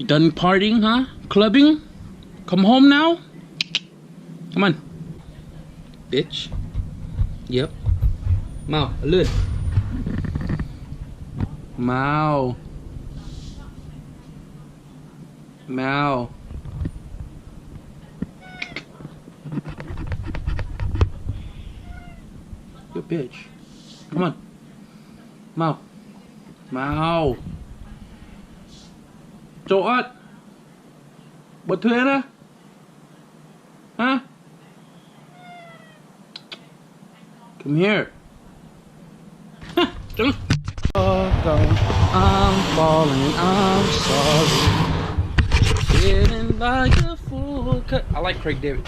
You done partying, huh? Clubbing? Come home now? Come on. Bitch. Yep. Mau, lươn. Mau. Mau. You bitch. Come on. Mau. Mau. Chỗ ớt. Bật thuê đó. Huh? Come here. I'm falling, I'm sorry. Feeling like a fool. I like Craig David.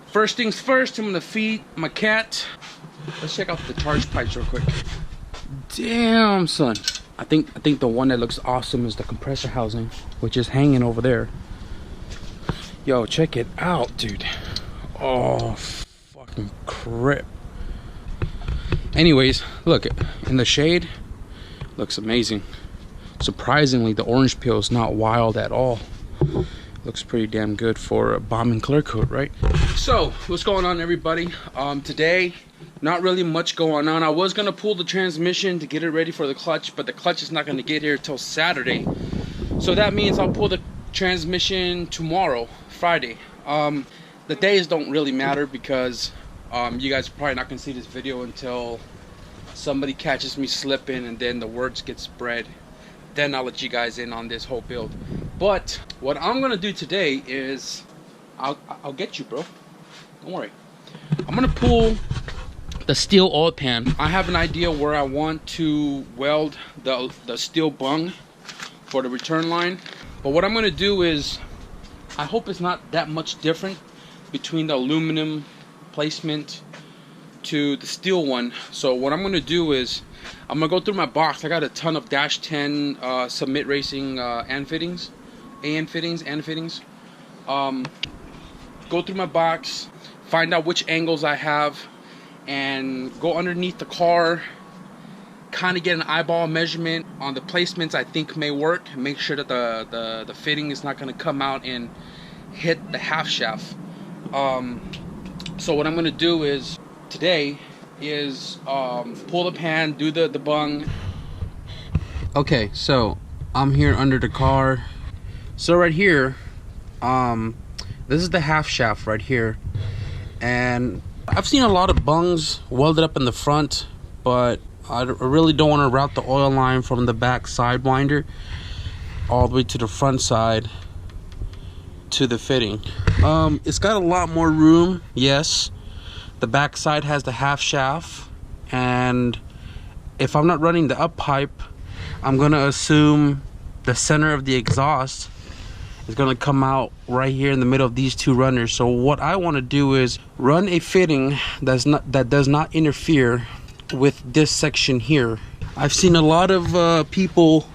First things first, I'm gonna feed my cat. Let's check out the charge pipes real quick. Damn, son. I think the one that looks awesome is the compressor housing, which is hanging over there. Yo, check it out, dude. Oh, fucking crap. Anyways, look, in the shade, looks amazing. Surprisingly, the orange peel is not wild at all. Looks pretty damn good for a bomb and clear coat, right? So, what's going on, everybody? Today, not really much going on. I was gonna pull the transmission to get it ready for the clutch, but the clutch is not gonna get here till Saturday. So that means I'll pull the transmission tomorrow, Friday. The days don't really matter because you guys are probably not gonna see this video until somebody catches me slipping and then the words get spread. Then I'll let you guys in on this whole build. But what I'm gonna do today is I'll get you, bro. Don't worry. I'm gonna pull the steel oil pan. I have an idea where I want to weld the steel bung for the return line. But what I'm gonna do is, I hope it's not that much different between the aluminum placement to the steel one. So what I'm gonna do is, I'm gonna go through my box. I got a ton of Dash 10 Submit Racing AN fittings. Go through my box, find out which angles I have, and go underneath the car, kind of get an eyeball measurement on the placements I think may work. Make sure that the fitting is not going to come out and hit the half shaft. So what I'm going to do is today is pull the pan, do the bung. Okay, so I'm here under the car. So right here, this is the half shaft right here, and I've seen a lot of bungs welded up in the front, but I really don't want to route the oil line from the back sidewinder all the way to the front side to the fitting. It's got a lot more room, yes. The back side has the half shaft, and if I'm not running the up pipe, I'm gonna assume the center of the exhaust is gonna come out right here in the middle of these two runners. So what I want to do is run a fitting that does not interfere with this section here. I've seen a lot of people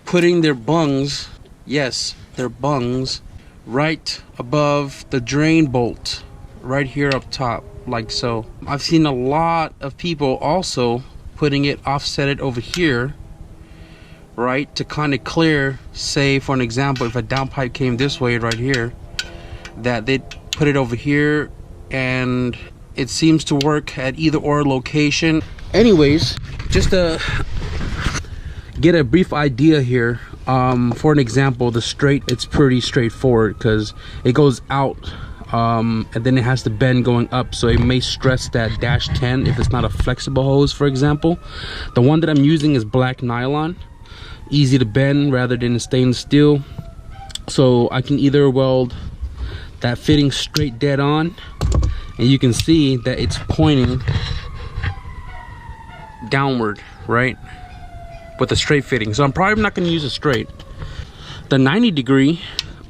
putting their bungs, yes, their bungs, right above the drain bolt, right here up top, like so. I've seen a lot of people also putting it offset over here, right, to kind of clear, say for an example, if a downpipe came this way right here, that they'd put it over here, and it seems to work at either or location. Anyways, just to get a brief idea here, for an example, the straight, it's pretty straightforward because it goes out and then it has to bend going up, so it may stress that Dash 10 if it's not a flexible hose, for example. The one that I'm using is black nylon, easy to bend rather than stainless steel, so I can either weld that fitting straight dead on, and you can see that it's pointing downward, right, with a straight fitting. So I'm probably not going to use a straight. The 90 degree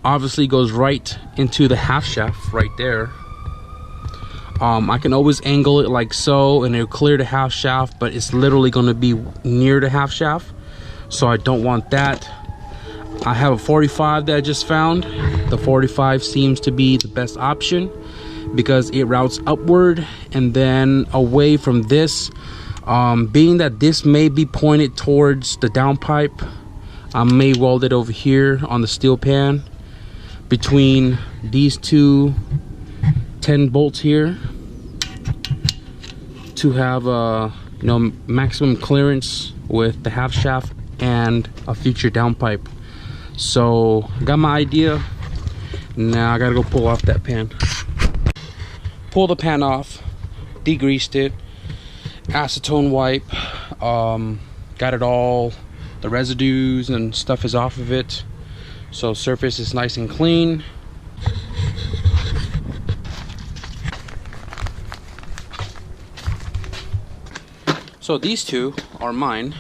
obviously goes right into the half shaft right there. I can always angle it like so and it'll clear the half shaft, but it's literally going to be near the half shaft, so I don't want that. I have a 45 that I just found. The 45 seems to be the best option because it routes upward and then away from this. Being that this may be pointed towards the downpipe, I may weld it over here on the steel pan between these two 10 bolts here to have you know, maximum clearance with the half shaft and a future downpipe. So got my idea. Now I gotta go pull off that pan. Pull the pan off, degreased it, acetone wipe, got it all, the residues and stuff is off of it, so surface is nice and clean. So these two are mine.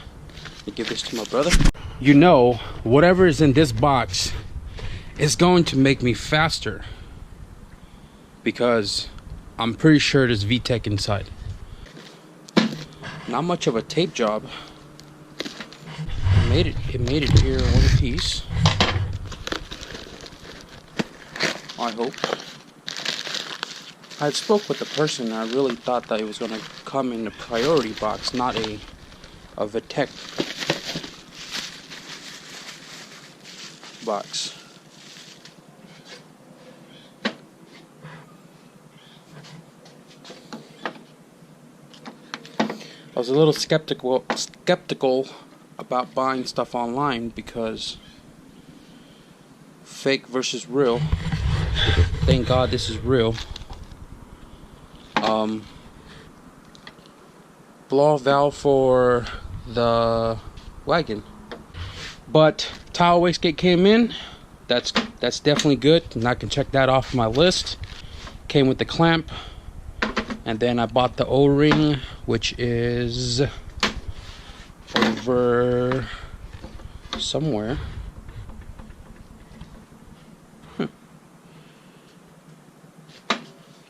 Let me give this to my brother. You know, whatever is in this box is going to make me faster, because I'm pretty sure there's VTEC inside. Not much of a tape job. It made it here in one piece, I hope. I spoke with the person, and I really thought that it was going to come in the priority box, not a VTEC box. I was a little skeptical about buying stuff online, because fake versus real. Thank God this is real. Blow valve for the wagon, but tile wastegate came in. That's definitely good, and I can check that off my list. Came with the clamp, and then I bought the O-ring, which is over somewhere.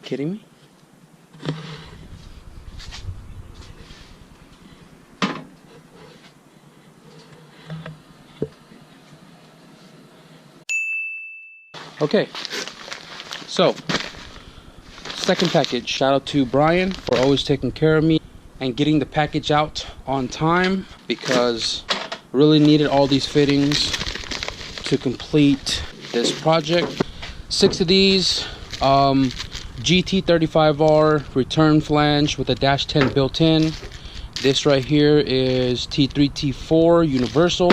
Kidding me? Okay, so second package. Shout out to Brian for always taking care of me and getting the package out on time, because really needed all these fittings to complete this project. 6 of these, GT35R return flange with a -10 built in. This right here is T3 T4 universal.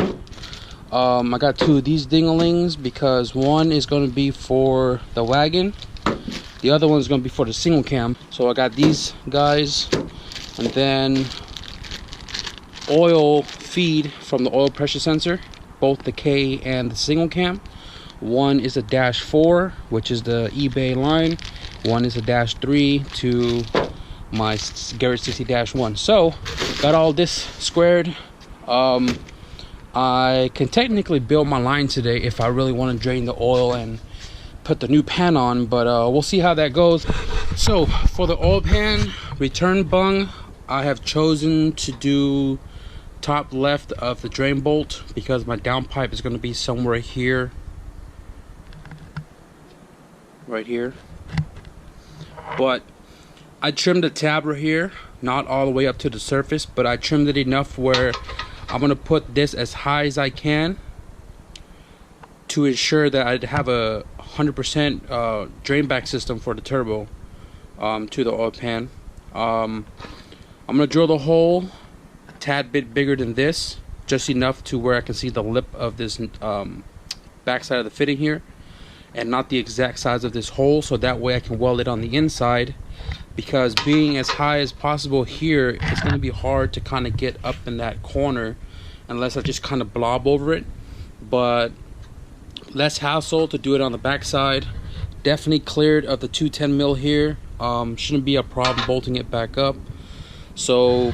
I got 2 of these dinglings, because one is going to be for the wagon, the other one is going to be for the single cam. So I got these guys, and then oil feed from the oil pressure sensor, both the K and the single cam. One is a -4, which is the eBay line. One is a -3 to my Garrett 60-1. So got all this squared. I can technically build my line today if I really want to drain the oil and put the new pan on, but we'll see how that goes. So for the oil pan return bung, I have chosen to do top left of the drain bolt, because my downpipe is going to be somewhere here, right here. But I trimmed the tab right here, not all the way up to the surface, but I trimmed it enough where I'm going to put this as high as I can to ensure that I'd have a 100% drain back system for the turbo to the oil pan. I'm going to drill the hole a tad bit bigger than this, just enough to where I can see the lip of this back side of the fitting here, and not the exact size of this hole, so that way I can weld it on the inside. Because being as high as possible here, it's going to be hard to kind of get up in that corner unless I just kind of blob over it. But less hassle to do it on the back side. Definitely cleared of the 210 mil here. Shouldn't be a problem bolting it back up. So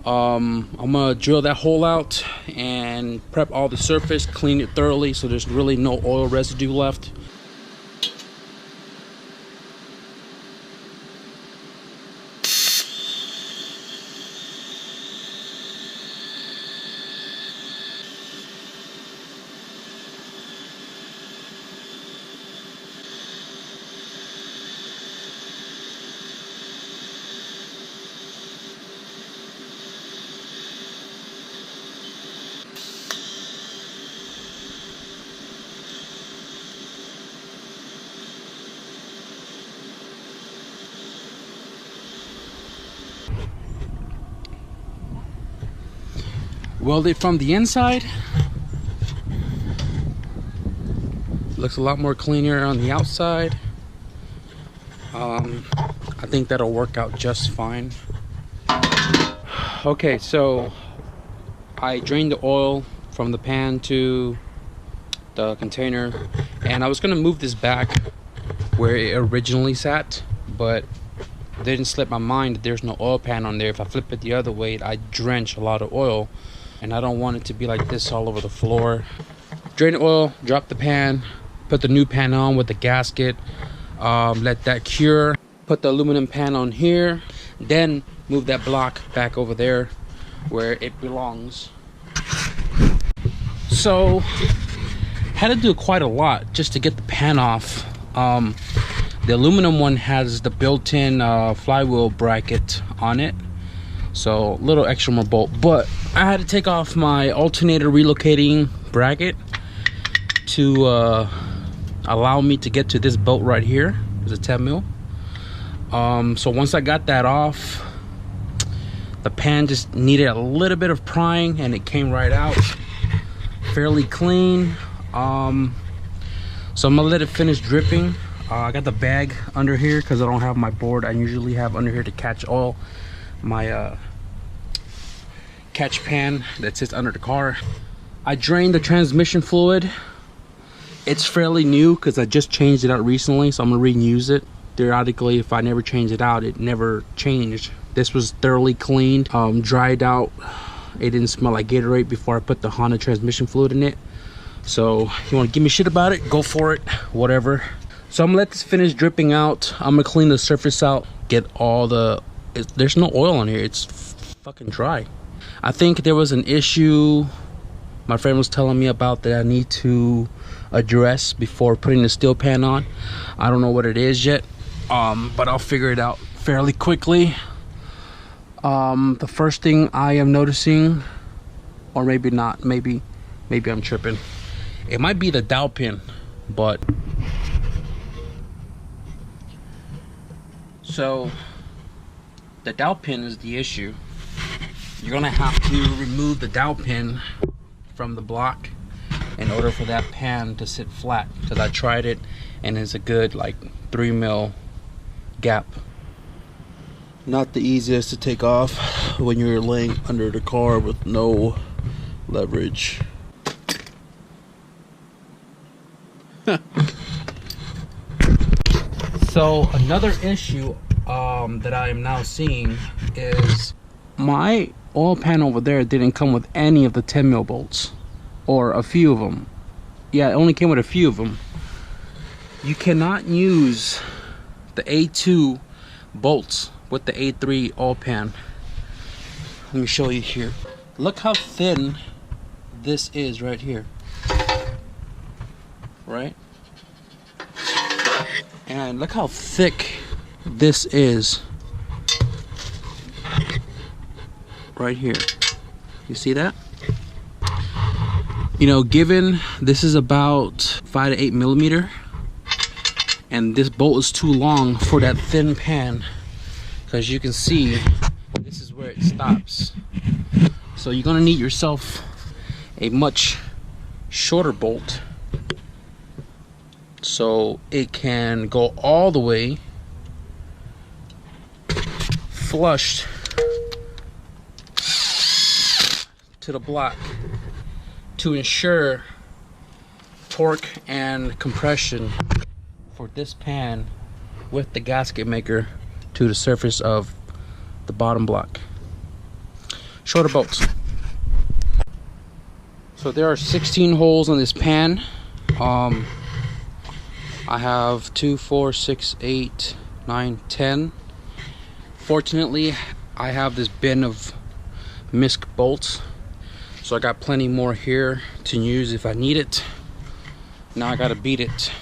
I'm gonna drill that hole out and prep all the surface, clean it thoroughly so there's really no oil residue left. weld it from the inside. Looks a lot more cleaner on the outside. I think that'll work out just fine. Okay, so I drained the oil from the pan to the container, and I was gonna move this back where it originally sat, but it didn't slip my mind that there's no oil pan on there. If I flip it the other way, I drench a lot of oil, and I don't want it to be like this all over the floor. Drain the oil, drop the pan, put the new pan on with the gasket, let that cure, put the aluminum pan on here, then move that block back over there where it belongs. So had to do quite a lot just to get the pan off. The aluminum one has the built-in flywheel bracket on it, so a little extra more bolt, but I had to take off my alternator relocating bracket to allow me to get to this bolt right here. It's a 10 mil. So once I got that off, the pan just needed a little bit of prying, and it came right out fairly clean. So I'm gonna let it finish dripping. I got the bag under here because I don't have my board. I usually have under here to catch oil, my catch pan that sits under the car. I drained the transmission fluid. It's fairly new because I just changed it out recently, so I'm gonna reuse it. Theoretically, if I never change it out, it never changed. This was thoroughly cleaned, dried out. It didn't smell like Gatorade before I put the Honda transmission fluid in it. So you want to give me shit about it, go for it, whatever. So I'm gonna let this finish dripping out. I'm gonna clean the surface out, get all the, there's no oil on here, it's fucking dry. I think there was an issue my friend was telling me about that I need to address before putting the steel pan on. I don't know what it is yet, but I'll figure it out fairly quickly. The first thing I am noticing, or maybe not, maybe I'm tripping, it might be the dowel pin, but so the dowel pin is the issue. You're gonna have to remove the dowel pin from the block in order for that pan to sit flat, because I tried it and it's a good like 3 mil gap. Not the easiest to take off when you're laying under the car with no leverage. So another issue that I am now seeing is my oil pan over there didn't come with any of the 10 mil bolts, or a few of them. Yeah, it only came with a few of them. You cannot use the A2 bolts with the A3 oil pan. Let me show you here. Look how thin this is right here. Right? And look how thick this is right here. You see that? You know, given this is about 5 to 8 millimeter, and this bolt is too long for that thin pan, because you can see this is where it stops. So you're gonna need yourself a much shorter bolt so it can go all the way flushed to the block to ensure torque and compression for this pan with the gasket maker to the surface of the bottom block. Shorter bolts. So there are 16 holes on this pan. I have 2, 4, 6, 8, 9, 10. Fortunately, I have this bin of misc bolts, so I got plenty more here to use if I need it. Now I gotta beat it.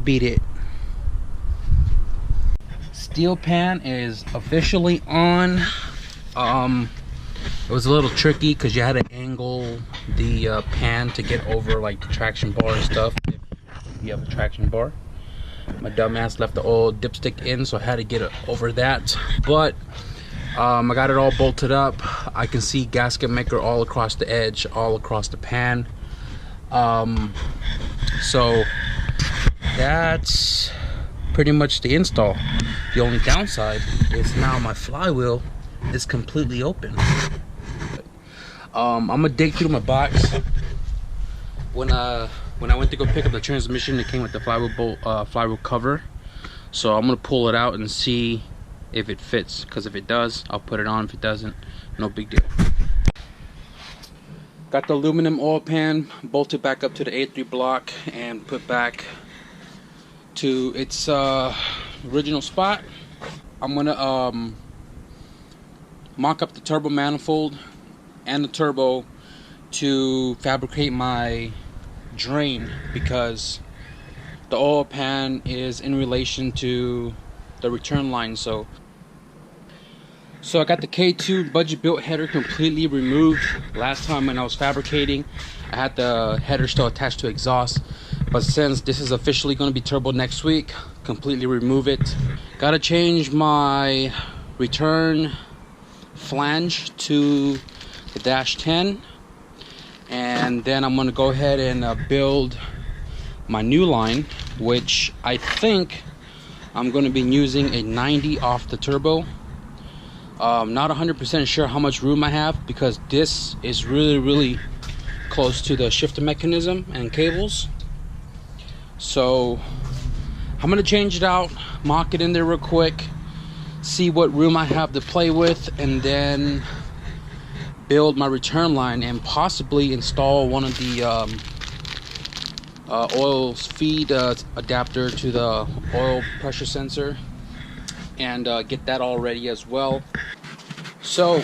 Beat it. Steel pan is officially on. It was a little tricky because you had to angle the pan to get over like the traction bar and stuff if you have a traction bar. My dumbass left the oil dipstick in, so I had to get it over that. But I got it all bolted up. I can see gasket maker all across the edge, all across the pan. So that's pretty much the install. The only downside is now my flywheel is completely open. I'm gonna dig through my box. When I went to go pick up the transmission, it came with the flywheel cover. So I'm gonna pull it out and see if it fits, because if it does, I'll put it on. If it doesn't, no big deal. Got the aluminum oil pan bolted back up to the A3 block and put back to its original spot. I'm gonna mock up the turbo manifold and the turbo to fabricate my drain, because the oil pan is in relation to the return line. So I got the K2 budget built header completely removed. Last time when I was fabricating, I had the header still attached to exhaust, but since this is officially going to be turbo next week, completely remove it. Got to change my return flange to the dash 10, and then I'm going to go ahead and build my new line, which I think I'm going to be using a 90 off the turbo. Not 100% sure how much room I have, because this is really close to the shifter mechanism and cables. So I'm going to change it out, mock it in there real quick, see what room I have to play with, and then build my return line and possibly install one of the oil feed adapter to the oil pressure sensor, and get that all ready as well. So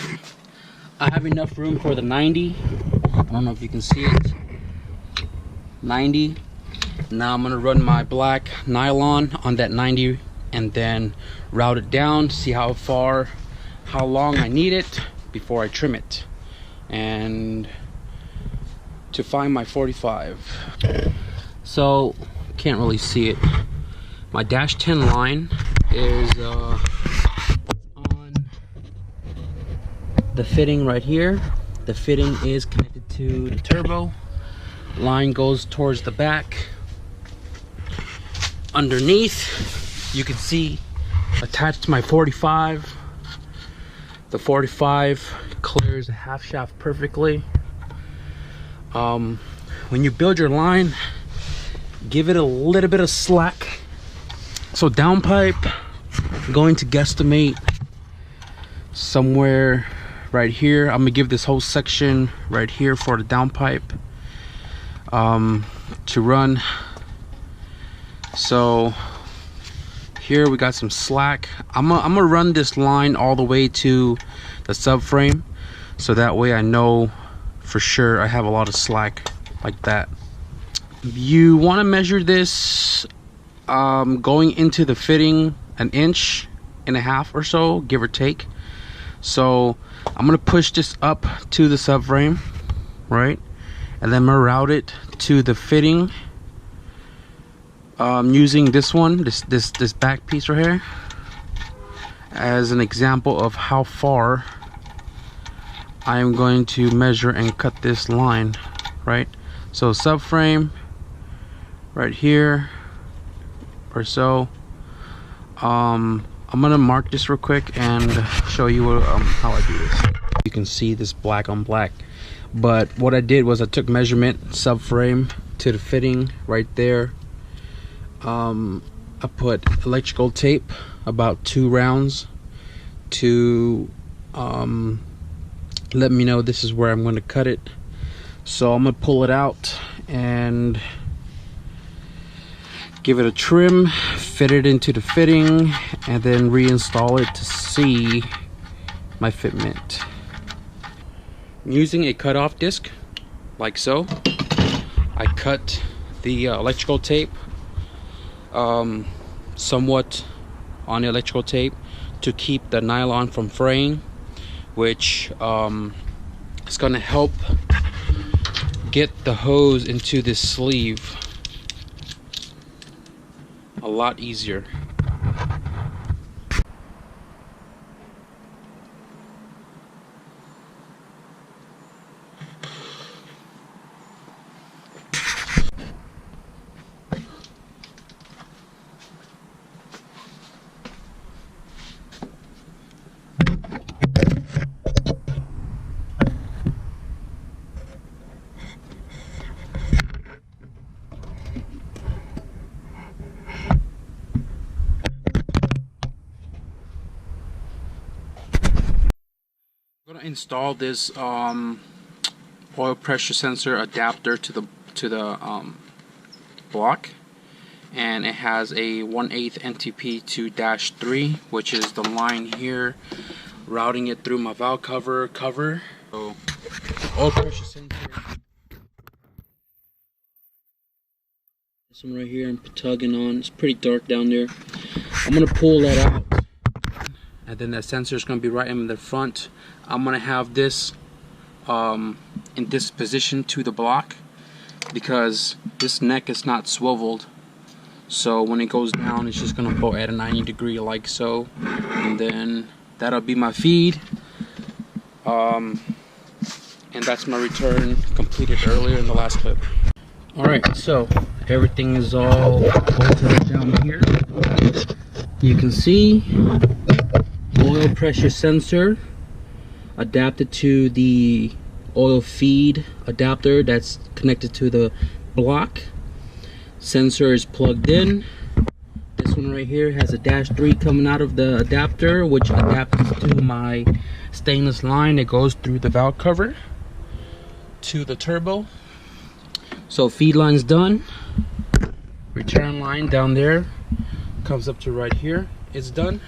I have enough room for the 90. I don't know if you can see it. 90. Now I'm gonna run my black nylon on that 90 and then route it down, see how long I need it before I trim it, and to find my 45. So can't really see it. My dash 10 line is on the fitting right here. The fitting is connected to the turbo. Line goes towards the back. Underneath, you can see attached to my 45. The 45 clears the half shaft perfectly. When you build your line, give it a little bit of slack. So downpipe, going to guesstimate somewhere right here. I'm gonna give this whole section right here for the downpipe to run. So here we got some slack. I'm gonna run this line all the way to the subframe, so that way I know for sure I have a lot of slack like that. You want to measure this going into the fitting 1.5 inches or so, give or take. So I'm gonna push this up to the subframe, right, and then I'm gonna route it to the fitting using this one, this back piece right here, as an example of how far I am going to measure and cut this line, right? So subframe right here or so. I'm gonna mark this real quick and show you what, how I do this. You can see this black on black, but what I did was I took measurement subframe to the fitting right there. I put electrical tape, about 2 rounds, to let me know this is where I'm going to cut it. So I'm going to pull it out and give it a trim, fit it into the fitting, and then reinstall it to see my fitment. I'm using a cutoff disc like so. I cut the electrical tape somewhat on the electrical tape to keep the nylon from fraying, which is going to help get the hose into this sleeve. a lot easier. I'm gonna install this oil pressure sensor adapter to the block, and it has a 1/8 NTP to -3, which is the line here, routing it through my valve cover. So oil pressure sensor. This one right here I'm tugging on. It's pretty dark down there. I'm gonna pull that out, and then that sensor is gonna be right in the front. I'm gonna have this in this position to the block because this neck is not swiveled, so when it goes down it's just gonna bolt at a 90-degree like so, and then that'll be my feed, and that's my return completed earlier in the last clip. Alright, so everything is all bolted down here. You can see oil pressure sensor adapted to the oil feed adapter that's connected to the block. Sensor is plugged in. This one right here has a -3 coming out of the adapter, which adapts to my stainless line that goes through the valve cover to the turbo. So feed line's done. Return line down there comes up to right here. It's done.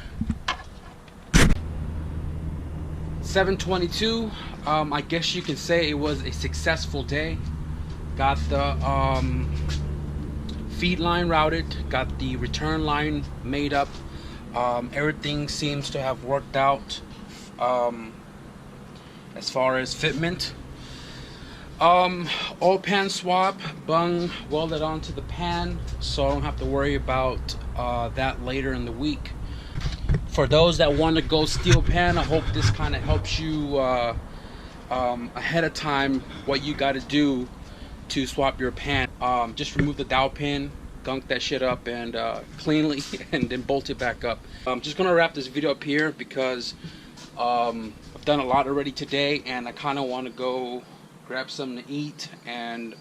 7:22. I guess you can say it was a successful day. Got the feed line routed, got the return line made up. Everything seems to have worked out as far as fitment. Oil pan swap, Bung welded onto the pan, so I don't have to worry about that later in the week. For those that want to go steel pan, I hope this kind of helps you ahead of time what you got to do to swap your pan. Just remove the dowel pin, gunk that shit up and cleanly, and then bolt it back up. I'm just gonna wrap this video up here because I've done a lot already today, and I kind of want to go grab something to eat, and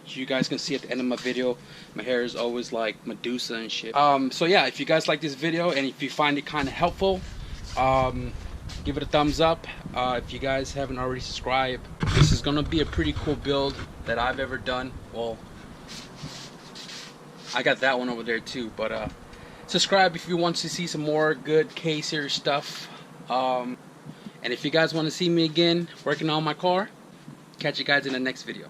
you guys can see at the end of my video my hair is always like Medusa and shit. So yeah, if you guys like this video and if you find it kind of helpful, give it a thumbs up. If you guys haven't already subscribed, this is gonna be a pretty cool build that I've ever done. Well, I got that one over there too, but subscribe if you want to see some more good K series stuff, and if you guys want to see me again working on my car, catch you guys in the next video.